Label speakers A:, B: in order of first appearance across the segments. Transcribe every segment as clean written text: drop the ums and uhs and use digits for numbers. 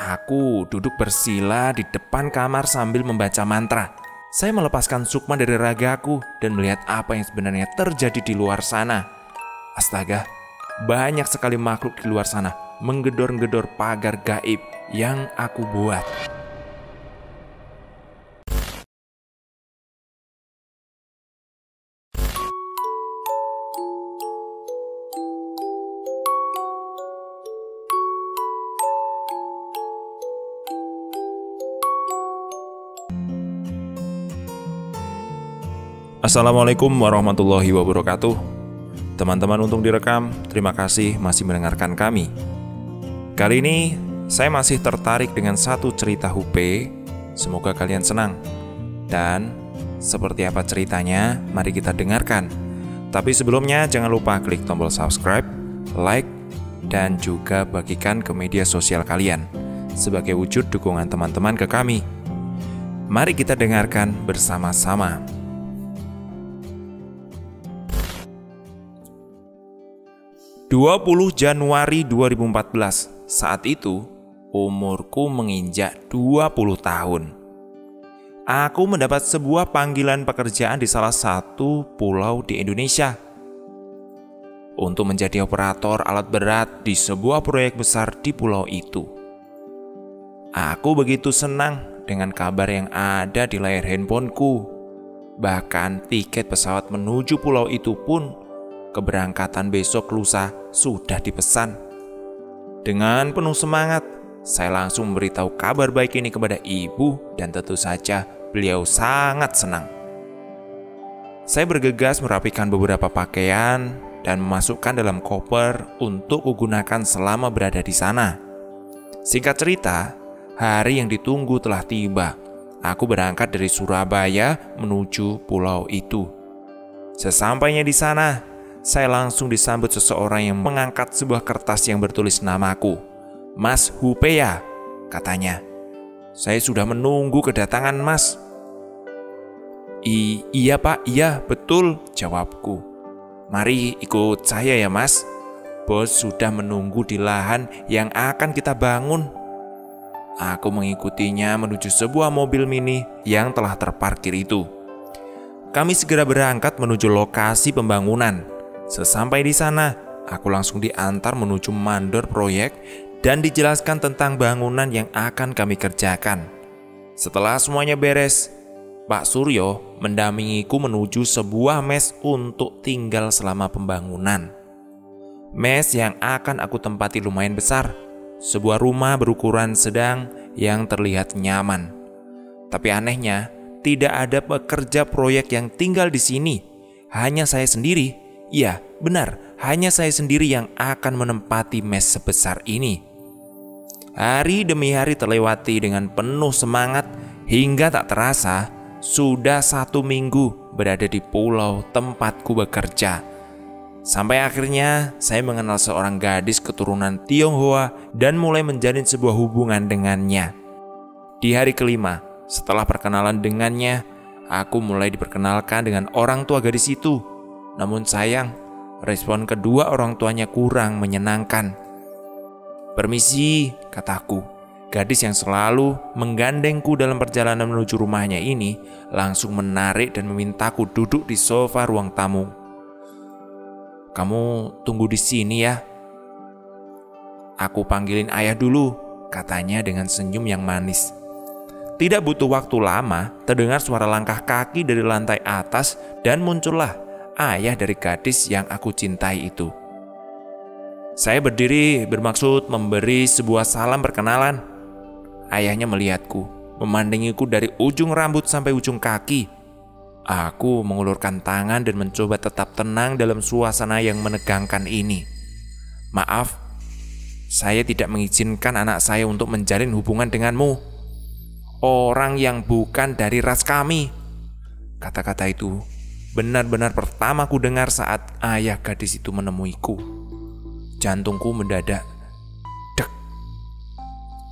A: Aku duduk bersila di depan kamar sambil membaca mantra. Saya melepaskan sukma dari ragaku dan melihat apa yang sebenarnya terjadi di luar sana. Astaga, banyak sekali makhluk di luar sana menggedor-gedor pagar gaib yang aku buat. Assalamualaikum warahmatullahi wabarakatuh. Teman-teman untung direkam, terima kasih masih mendengarkan kami. Kali ini saya masih tertarik dengan satu cerita Hupe. Semoga kalian senang. Dan seperti apa ceritanya, mari kita dengarkan. Tapi sebelumnya jangan lupa klik tombol subscribe, like, dan juga bagikan ke media sosial kalian sebagai wujud dukungan teman-teman ke kami. Mari kita dengarkan bersama-sama. 20 Januari 2014, saat itu umurku menginjak 20 tahun. Aku mendapat sebuah panggilan pekerjaan di salah satu pulau di Indonesia untuk menjadi operator alat berat di sebuah proyek besar di pulau itu. Aku begitu senang dengan kabar yang ada di layar handphoneku. Bahkan tiket pesawat menuju pulau itu pun keberangkatan besok lusa sudah dipesan. Dengan penuh semangat, saya langsung memberitahu kabar baik ini kepada ibu dan tentu saja beliau sangat senang. Saya bergegas merapikan beberapa pakaian dan memasukkan dalam koper untuk kugunakan selama berada di sana. Singkat cerita, hari yang ditunggu telah tiba. Aku berangkat dari Surabaya menuju pulau itu. Sesampainya di sana, saya langsung disambut seseorang yang mengangkat sebuah kertas yang bertulis namaku. "Mas Hupe ya?" katanya. "Saya sudah menunggu kedatangan Mas." Iya Pak, iya betul," jawabku. "Mari ikut saya ya Mas. Bos sudah menunggu di lahan yang akan kita bangun." Aku mengikutinya menuju sebuah mobil mini yang telah terparkir itu. Kami segera berangkat menuju lokasi pembangunan. Sesampai di sana, aku langsung diantar menuju mandor proyek dan dijelaskan tentang bangunan yang akan kami kerjakan. Setelah semuanya beres, Pak Suryo mendampingiku menuju sebuah mes untuk tinggal selama pembangunan. Mes yang akan aku tempati lumayan besar, sebuah rumah berukuran sedang yang terlihat nyaman. Tapi anehnya, tidak ada pekerja proyek yang tinggal di sini, hanya saya sendiri. Iya, benar, hanya saya sendiri yang akan menempati mes sebesar ini. Hari demi hari terlewati dengan penuh semangat hingga tak terasa sudah 1 minggu berada di pulau tempatku bekerja. Sampai akhirnya saya mengenal seorang gadis keturunan Tionghoa dan mulai menjalin sebuah hubungan dengannya. Di hari kelima, setelah perkenalan dengannya, aku mulai diperkenalkan dengan orang tua gadis itu. Namun sayang, respon kedua orang tuanya kurang menyenangkan. "Permisi," kataku. Gadis yang selalu menggandengku dalam perjalanan menuju rumahnya ini langsung menarik dan memintaku duduk di sofa ruang tamu. "Kamu tunggu di sini ya. Aku panggilin ayah dulu," katanya dengan senyum yang manis. Tidak butuh waktu lama, terdengar suara langkah kaki dari lantai atas dan muncullah ayah dari gadis yang aku cintai itu. Saya berdiri bermaksud memberi sebuah salam perkenalan. Ayahnya melihatku, memandangiku dari ujung rambut sampai ujung kaki. Aku mengulurkan tangan dan mencoba tetap tenang dalam suasana yang menegangkan ini. "Maaf, saya tidak mengizinkan anak saya untuk menjalin hubungan denganmu. Orang yang bukan dari ras kami." Kata-kata itu benar-benar pertama ku dengar saat ayah gadis itu menemuiku. Jantungku mendadak dek,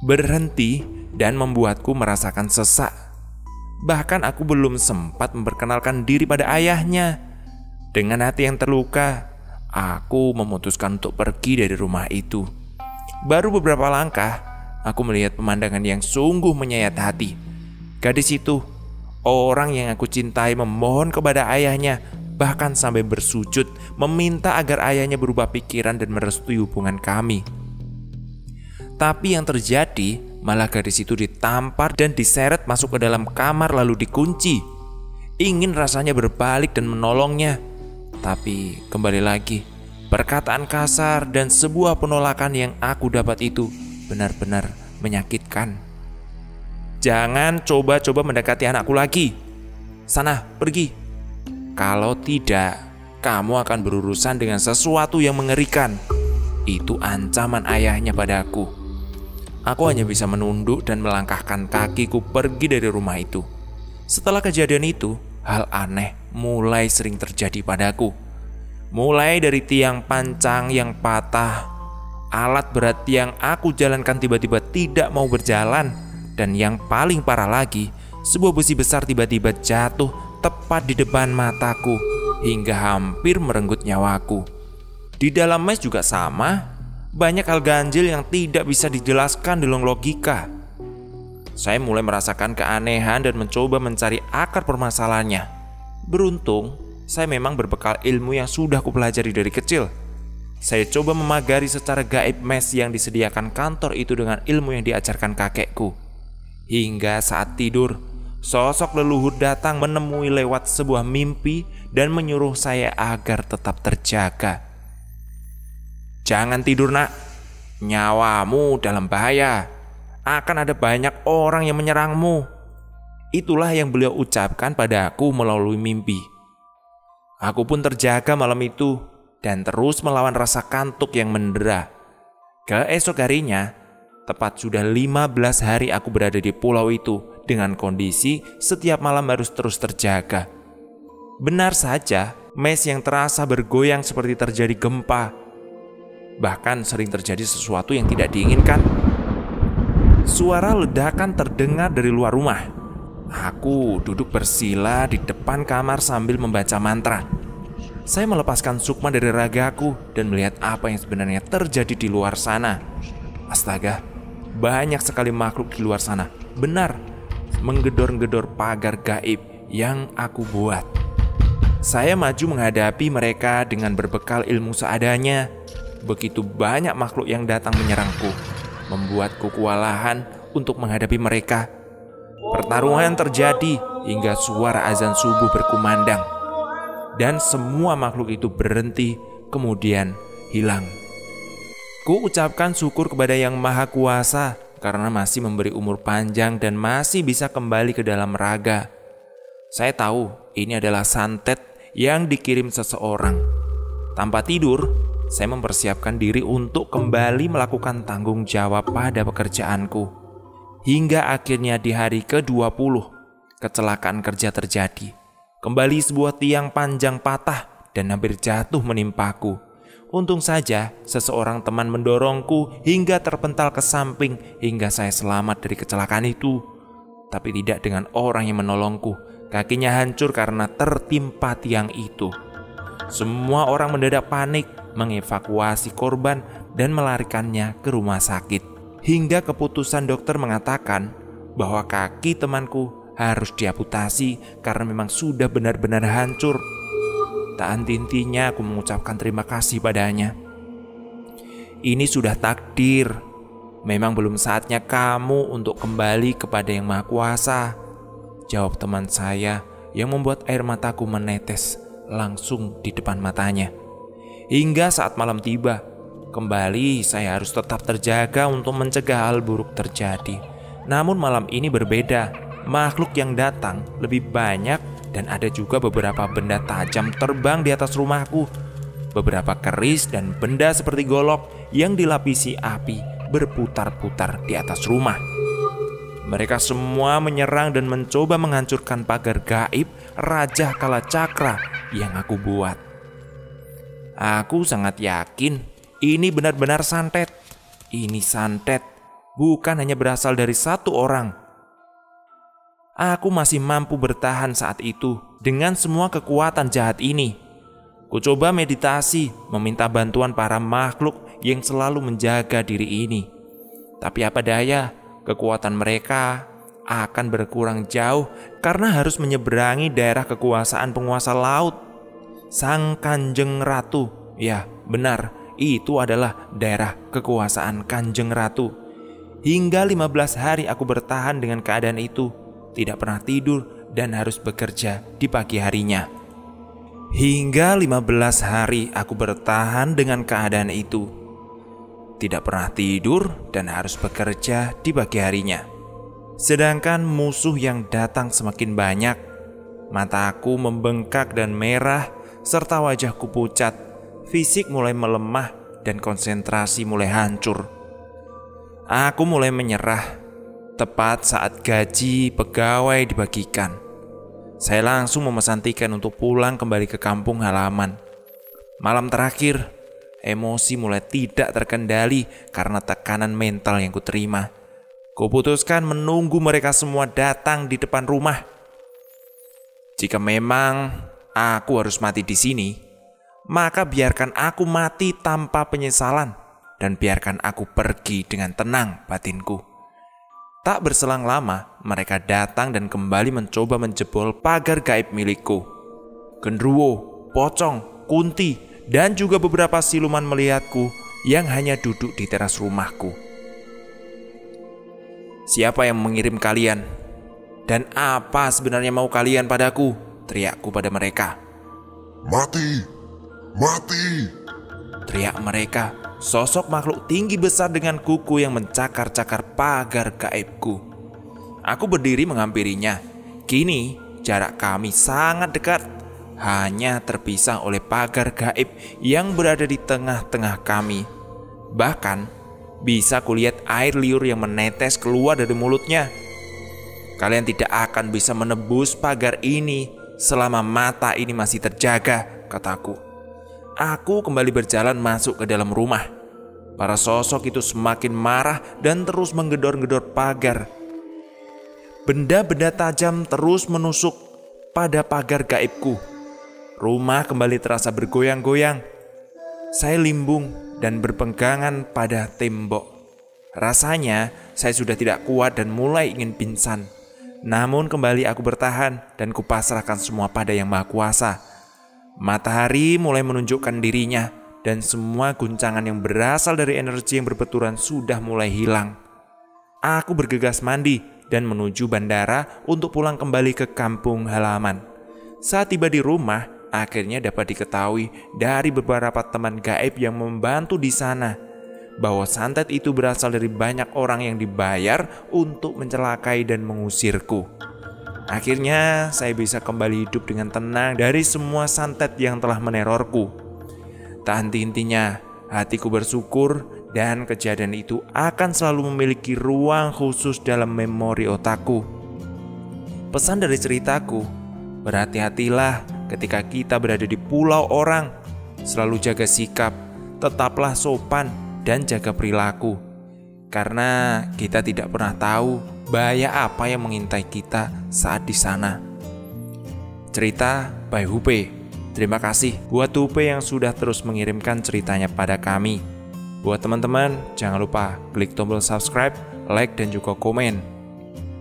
A: berhenti dan membuatku merasakan sesak. Bahkan aku belum sempat memperkenalkan diri pada ayahnya. Dengan hati yang terluka, aku memutuskan untuk pergi dari rumah itu. Baru beberapa langkah, Aku melihat pemandangan yang sungguh menyayat hati. Gadis itu, orang yang aku cintai, memohon kepada ayahnya, bahkan sampai bersujud meminta agar ayahnya berubah pikiran dan merestui hubungan kami. Tapi yang terjadi malah gadis itu ditampar dan diseret masuk ke dalam kamar lalu dikunci. Ingin rasanya berbalik dan menolongnya, tapi kembali lagi perkataan kasar dan sebuah penolakan yang aku dapat itu benar-benar menyakitkan. Jangan coba-coba mendekati anakku lagi. Sana, pergi. Kalau tidak, kamu akan berurusan dengan sesuatu yang mengerikan. Itu ancaman ayahnya padaku. Aku hanya bisa menunduk dan melangkahkan kakiku pergi dari rumah itu. Setelah kejadian itu, hal aneh mulai sering terjadi padaku. Mulai dari tiang pancang yang patah, alat berat yang aku jalankan tiba-tiba tidak mau berjalan, dan yang paling parah lagi, sebuah besi besar tiba-tiba jatuh tepat di depan mataku hingga hampir merenggut nyawaku. Di dalam mes juga sama, banyak hal ganjil yang tidak bisa dijelaskan dengan logika. Saya mulai merasakan keanehan dan mencoba mencari akar permasalahannya. Beruntung, saya memang berbekal ilmu yang sudah kupelajari dari kecil. Saya coba memagari secara gaib mes yang disediakan kantor itu dengan ilmu yang diajarkan kakekku. Hingga saat tidur, sosok leluhur datang menemui lewat sebuah mimpi dan menyuruh saya agar tetap terjaga. Jangan tidur, nak. Nyawamu dalam bahaya. Akan ada banyak orang yang menyerangmu. Itulah yang beliau ucapkan padaku melalui mimpi. Aku pun terjaga malam itu dan terus melawan rasa kantuk yang mendera. Keesok harinya, tepat sudah 15 hari aku berada di pulau itu dengan kondisi setiap malam harus terus terjaga. Benar saja, mes yang terasa bergoyang seperti terjadi gempa. Bahkan sering terjadi sesuatu yang tidak diinginkan. Suara ledakan terdengar dari luar rumah. Aku duduk bersila di depan kamar sambil membaca mantra. Saya melepaskan sukma dari ragaku dan melihat apa yang sebenarnya terjadi di luar sana. Astaga, banyak sekali makhluk di luar sana. Benar, menggedor-gedor pagar gaib yang aku buat. Saya maju menghadapi mereka dengan berbekal ilmu seadanya. Begitu banyak makhluk yang datang menyerangku, membuatku kewalahan untuk menghadapi mereka. Pertarungan terjadi hingga suara azan subuh berkumandang, dan semua makhluk itu berhenti, kemudian hilang. Ku ucapkan syukur kepada Yang Maha Kuasa karena masih memberi umur panjang dan masih bisa kembali ke dalam raga. Saya tahu ini adalah santet yang dikirim seseorang. Tanpa tidur, saya mempersiapkan diri untuk kembali melakukan tanggung jawab pada pekerjaanku. Hingga akhirnya di hari ke-20, kecelakaan kerja terjadi. Kembali sebuah tiang panjang patah dan hampir jatuh menimpaku. Untung saja seseorang teman mendorongku hingga terpental ke samping hingga saya selamat dari kecelakaan itu. Tapi tidak dengan orang yang menolongku. Kakinya hancur karena tertimpa tiang itu. Semua orang mendadak panik, mengevakuasi korban dan melarikannya ke rumah sakit. Hingga keputusan dokter mengatakan bahwa kaki temanku harus diamputasi karena memang sudah benar-benar hancur. Tak henti-hentinya aku mengucapkan terima kasih padanya. Ini sudah takdir. Memang belum saatnya kamu untuk kembali kepada Yang Maha Kuasa, jawab teman saya yang membuat air mataku menetes langsung di depan matanya. Hingga saat malam tiba, kembali saya harus tetap terjaga untuk mencegah hal buruk terjadi. Namun malam ini berbeda. Makhluk yang datang lebih banyak dan ada juga beberapa benda tajam terbang di atas rumahku. Beberapa keris dan benda seperti golok yang dilapisi api berputar-putar di atas rumah. Mereka semua menyerang dan mencoba menghancurkan pagar gaib Raja Kalacakra yang aku buat. Aku sangat yakin ini benar-benar santet. Ini santet, bukan hanya berasal dari satu orang. Aku masih mampu bertahan saat itu dengan semua kekuatan jahat ini. Ku coba meditasi, meminta bantuan para makhluk yang selalu menjaga diri ini. Tapi apa daya, kekuatan mereka akan berkurang jauh karena harus menyeberangi daerah kekuasaan penguasa laut, Sang Kanjeng Ratu. Ya, benar, itu adalah daerah kekuasaan Kanjeng Ratu. Hingga 15 hari aku bertahan dengan keadaan itu, tidak pernah tidur dan harus bekerja di pagi harinya. Hingga 15 hari aku bertahan dengan keadaan itu, tidak pernah tidur dan harus bekerja di pagi harinya. Sedangkan musuh yang datang semakin banyak, mataku membengkak dan merah, serta wajahku pucat, fisik mulai melemah dan konsentrasi mulai hancur. Aku mulai menyerah. Tepat saat gaji pegawai dibagikan, saya langsung memesan tiket untuk pulang kembali ke kampung halaman. Malam terakhir, emosi mulai tidak terkendali karena tekanan mental yang kuterima. Kuputuskan menunggu mereka semua datang di depan rumah. Jika memang aku harus mati di sini, maka biarkan aku mati tanpa penyesalan dan biarkan aku pergi dengan tenang batinku. Tak berselang lama, mereka datang dan kembali mencoba menjebol pagar gaib milikku. Genderuwo, pocong, kunti, dan juga beberapa siluman melihatku yang hanya duduk di teras rumahku. Siapa yang mengirim kalian? Dan apa sebenarnya mau kalian padaku? Teriakku pada mereka.
B: Mati! Mati!
A: Teriak mereka. Sosok makhluk tinggi besar dengan kuku yang mencakar-cakar pagar gaibku. Aku berdiri menghampirinya. Kini jarak kami sangat dekat, hanya terpisah oleh pagar gaib yang berada di tengah-tengah kami. Bahkan bisa kulihat air liur yang menetes keluar dari mulutnya. Kalian tidak akan bisa menebus pagar ini selama mata ini masih terjaga, kataku. Aku kembali berjalan masuk ke dalam rumah. Para sosok itu semakin marah dan terus menggedor-gedor pagar. Benda-benda tajam terus menusuk pada pagar gaibku. Rumah kembali terasa bergoyang-goyang. Saya limbung dan berpegangan pada tembok. Rasanya saya sudah tidak kuat dan mulai ingin pingsan. Namun kembali aku bertahan dan kupasrahkan semua pada Yang Maha Kuasa. Matahari mulai menunjukkan dirinya dan semua guncangan yang berasal dari energi yang berbenturan sudah mulai hilang. Aku bergegas mandi dan menuju bandara untuk pulang kembali ke kampung halaman. Saat tiba di rumah, akhirnya dapat diketahui dari beberapa teman gaib yang membantu di sana bahwa santet itu berasal dari banyak orang yang dibayar untuk mencelakai dan mengusirku. Akhirnya saya bisa kembali hidup dengan tenang dari semua santet yang telah menerorku. Tak henti-hentinya hatiku bersyukur dan kejadian itu akan selalu memiliki ruang khusus dalam memori otakku. Pesan dari ceritaku, berhati-hatilah ketika kita berada di pulau orang. Selalu jaga sikap, tetaplah sopan dan jaga perilaku. Karena kita tidak pernah tahu bahaya apa yang mengintai kita saat di sana. Cerita by Hupe. Terima kasih buat Hupe yang sudah terus mengirimkan ceritanya pada kami. Buat teman-teman, jangan lupa klik tombol subscribe, like, dan juga komen.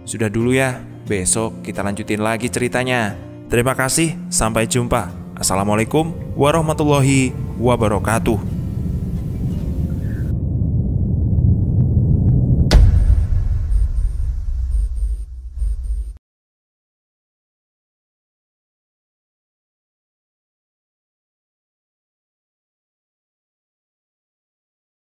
A: Sudah dulu ya, besok kita lanjutin lagi ceritanya. Terima kasih, sampai jumpa. Assalamualaikum warahmatullahi wabarakatuh.